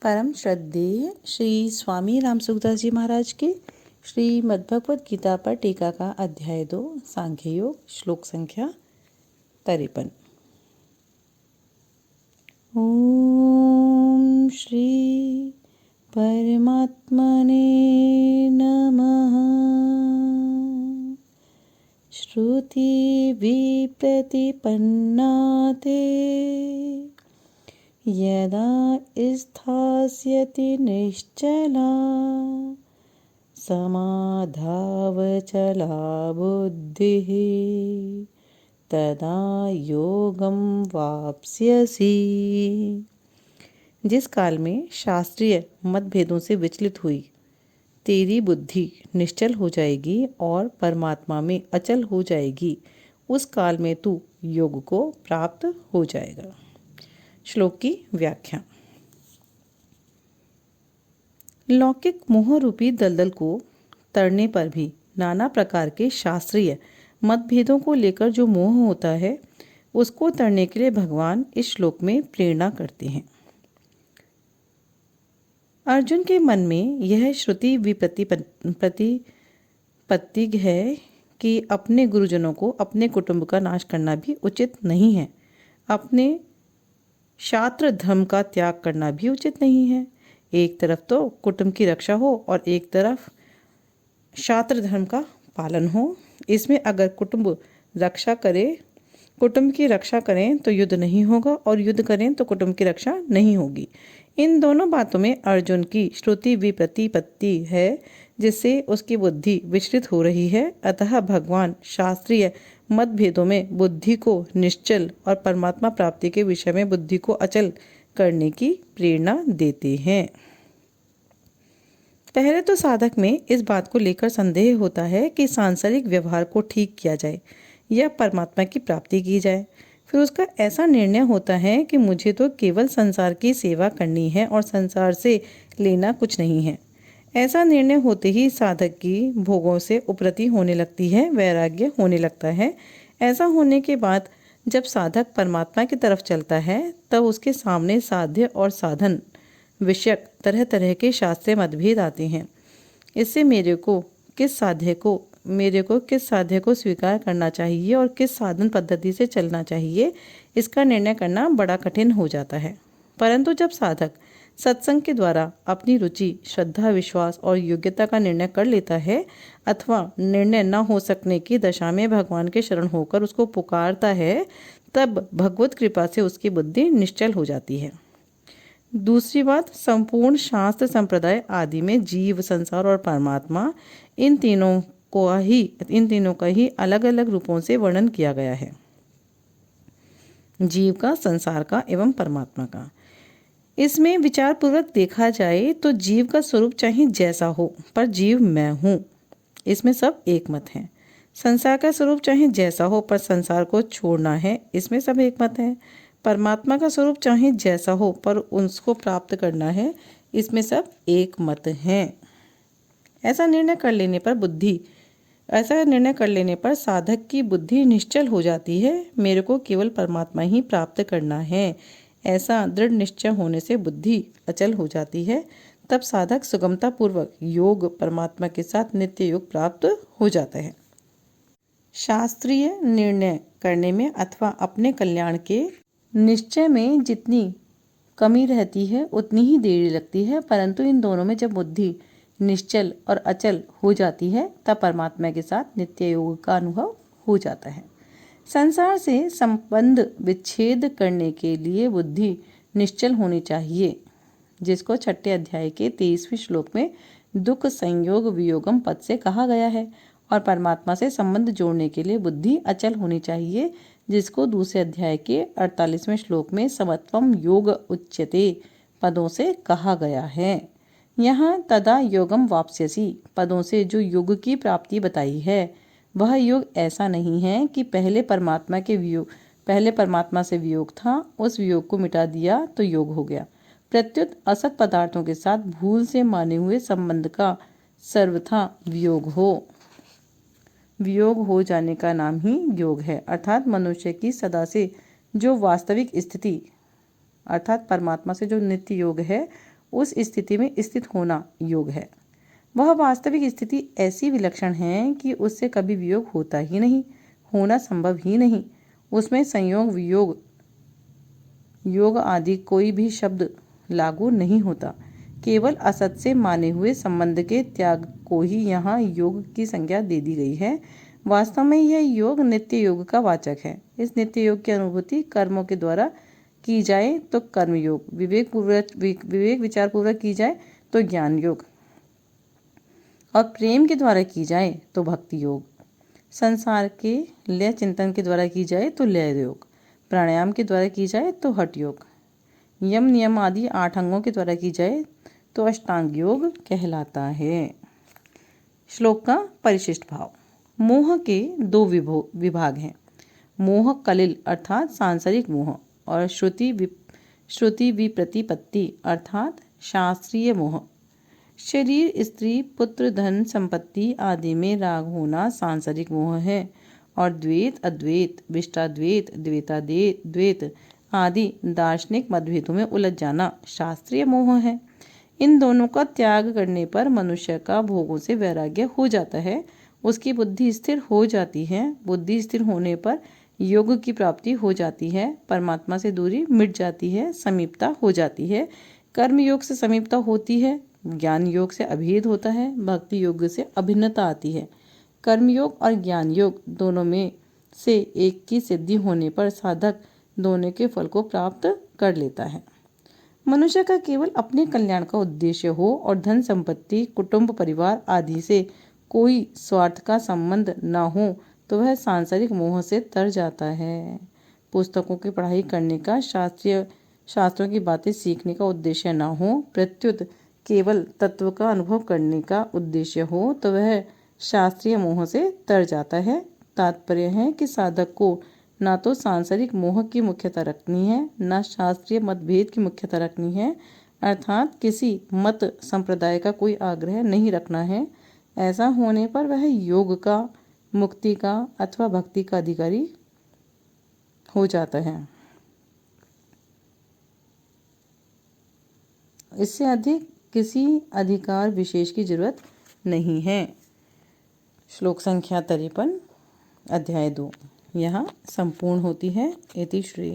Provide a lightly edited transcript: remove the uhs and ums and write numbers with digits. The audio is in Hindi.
परम श्रद्धेय श्री स्वामी राम सुखदास जी महाराज के श्रीमद्भगवद गीता पर टीका का अध्याय 2 सांख्य योग श्लोक संख्या 53। ओम श्री परमात्मने नमः। श्रुति विप्रतिपन्ना ते यदा स्थास्यति निश्चला समाधावचला बुद्धिः तदा योगं वाप्स्यसि। जिस काल में शास्त्रीय मतभेदों से विचलित हुई तेरी बुद्धि निश्चल हो जाएगी और परमात्मा में अचल हो जाएगी, उस काल में तू योग को प्राप्त हो जाएगा। श्लोक की व्याख्या। लौकिक मोह रूपी दलदल को तड़ने पर भी नाना प्रकार के शास्त्रीय मतभेदों को लेकर जो मोह होता है, उसको तड़ने के लिए भगवान इस श्लोक में प्रेरणा करते हैं। अर्जुन के मन में यह श्रुति प्रतिपत्ति है कि अपने गुरुजनों को, अपने कुटुंब का नाश करना भी उचित नहीं है, अपने शास्त्र धर्म का त्याग करना भी उचित नहीं है। एक तरफ तो कुटुंब की रक्षा हो और एक तरफ शास्त्र धर्म का पालन हो। इसमें अगर कुटुंब की रक्षा करें तो युद्ध नहीं होगा और युद्ध करें तो कुटुंब की रक्षा नहीं होगी। इन दोनों बातों में अर्जुन की श्रुति विप्रतिपत्ति है, जिससे उसकी बुद्धि विचलित हो रही है। अतः भगवान शास्त्रीय मतभेदों में बुद्धि को निश्चल और परमात्मा प्राप्ति के विषय में बुद्धि को अचल करने की प्रेरणा देते हैं। पहले तो साधक में इस बात को लेकर संदेह होता है कि सांसारिक व्यवहार को ठीक किया जाए या परमात्मा की प्राप्ति की जाए। फिर उसका ऐसा निर्णय होता है कि मुझे तो केवल संसार की सेवा करनी है और संसार से लेना कुछ नहीं है। ऐसा निर्णय होते ही साधक की भोगों से उपरति होने लगती है, वैराग्य होने लगता है। ऐसा होने के बाद जब साधक परमात्मा की तरफ चलता है, तब उसके सामने साध्य और साधन विषयक तरह तरह के शास्त्रीय मतभेद आते हैं। इससे मेरे को किस साध्य को स्वीकार करना चाहिए और किस साधन पद्धति से चलना चाहिए, इसका निर्णय करना बड़ा कठिन हो जाता है। परंतु जब साधक सत्संग के द्वारा अपनी रुचि, श्रद्धा, विश्वास और योग्यता का निर्णय कर लेता है अथवा निर्णय न हो सकने की दशा में भगवान के शरण होकर उसको पुकारता है, तब भगवत कृपा से उसकी बुद्धि निश्चल हो जाती है। दूसरी बात, संपूर्ण शास्त्र संप्रदाय आदि में जीव, संसार और परमात्मा इन तीनों का ही अलग अलग रूपों से वर्णन किया गया है। जीव का, संसार का एवं परमात्मा का। इसमें विचार पूर्वक देखा जाए तो जीव का स्वरूप चाहे जैसा हो, पर जीव मैं हूँ, इसमें सब एक मत है। संसार का स्वरूप चाहे जैसा हो, पर संसार को छोड़ना है, इसमें सब एक मत है। परमात्मा का स्वरूप चाहे जैसा हो, पर उसको प्राप्त करना है, इसमें सब एक मत है। ऐसा निर्णय कर लेने पर साधक की बुद्धि निश्चल हो जाती है। मेरे को केवल परमात्मा ही प्राप्त करना है, ऐसा दृढ़ निश्चय होने से बुद्धि अचल हो जाती है। तब साधक सुगमता पूर्वक योग परमात्मा के साथ नित्य योग प्राप्त हो जाता है। शास्त्रीय निर्णय करने में अथवा अपने कल्याण के निश्चय में जितनी कमी रहती है उतनी ही देरी लगती है, परंतु इन दोनों में जब बुद्धि निश्चल और अचल हो जाती है, तब परमात्मा के साथ नित्य योग का अनुभव हो जाता है। संसार से संबंध विच्छेद करने के लिए बुद्धि निश्चल होनी चाहिए, जिसको 6 अध्याय के 23वें श्लोक में दुख संयोग वियोगम पद से कहा गया है। और परमात्मा से संबंध जोड़ने के लिए बुद्धि अचल होनी चाहिए, जिसको 2 अध्याय के 48वें श्लोक में समत्वम योग उच्यते पदों से कहा गया है। यहाँ तदा योगम वाप्स्यसि पदों से जो योग की प्राप्ति बताई है, वह योग ऐसा नहीं है कि पहले परमात्मा से वियोग था, उस वियोग को मिटा दिया तो योग हो गया। प्रत्युत असत पदार्थों के साथ भूल से माने हुए संबंध का सर्वथा वियोग हो जाने का नाम ही योग है। अर्थात मनुष्य की सदा से जो वास्तविक स्थिति अर्थात परमात्मा से जो नित्य योग है, उस स्थिति में स्थित होना योग है। वह वास्तविक स्थिति ऐसी विलक्षण है कि उससे कभी वियोग होता ही नहीं, होना संभव ही नहीं। उसमें संयोग, वियोग, योग आदि कोई भी शब्द लागू नहीं होता। केवल असत से माने हुए संबंध के त्याग को ही यहाँ योग की संज्ञा दे दी गई है। वास्तव में यह योग नित्य योग का वाचक है। इस नित्य योग की अनुभूति कर्मों के द्वारा की जाए तो कर्म योग, विवेक विचार पूर्वक की जाए तो ज्ञान योग, और प्रेम के द्वारा की जाए तो भक्ति योग, संसार के लय चिंतन के द्वारा की जाए तो लय योग, प्राणायाम के द्वारा की जाए तो हठ योग, यम नियम आदि 8 अंगों के द्वारा की जाए तो अष्टांग योग कहलाता है। श्लोक का परिशिष्ट भाव। मोह के 2 विभाग हैं। मोह कलिल अर्थात सांसारिक मोह, और श्रुति विप्रतिपत्ति अर्थात शास्त्रीय मोह। शरीर, स्त्री, पुत्र, धन, संपत्ति आदि में राग होना सांसारिक मोह है, और द्वैत, अद्वैत, विशिष्टाद्वैत, द्वैताद्वैत आदि दार्शनिक मतभेदों में उलझ जाना शास्त्रीय मोह है। इन दोनों का त्याग करने पर मनुष्य का भोगों से वैराग्य हो जाता है, उसकी बुद्धि स्थिर हो जाती है। बुद्धि स्थिर होने पर योग की प्राप्ति हो जाती है, परमात्मा से दूरी मिट जाती है, समीपता हो जाती है। कर्म योग से समीपता होती है, ज्ञान योग से अभेद होता है, भक्ति योग से अभिन्नता आती है। कर्म योग और ज्ञान योग दोनों में से एक की सिद्धि होने पर साधक दोनों के फल को प्राप्त कर लेता है। मनुष्य का केवल अपने कल्याण का उद्देश्य हो और धन संपत्ति, कुटुंब, परिवार आदि से कोई स्वार्थ का संबंध न हो तो वह सांसारिक मोह से तर जाता है। पुस्तकों की पढ़ाई करने का, शास्त्रों की बातें सीखने का उद्देश्य न हो, प्रत्युत केवल तत्व का अनुभव करने का उद्देश्य हो तो वह शास्त्रीय मोह से तर जाता है। तात्पर्य है कि साधक को ना तो सांसारिक मोह की मुख्यता रखनी है, न शास्त्रीय मतभेद की मुख्यता रखनी है, अर्थात किसी मत संप्रदाय का कोई आग्रह नहीं रखना है। ऐसा होने पर वह योग का, मुक्ति का अथवा भक्ति का अधिकारी हो जाता है। इससे अधिक किसी अधिकार विशेष की जरूरत नहीं है। श्लोक संख्या 53 अध्याय 2 यहाँ संपूर्ण होती है। इति श्री।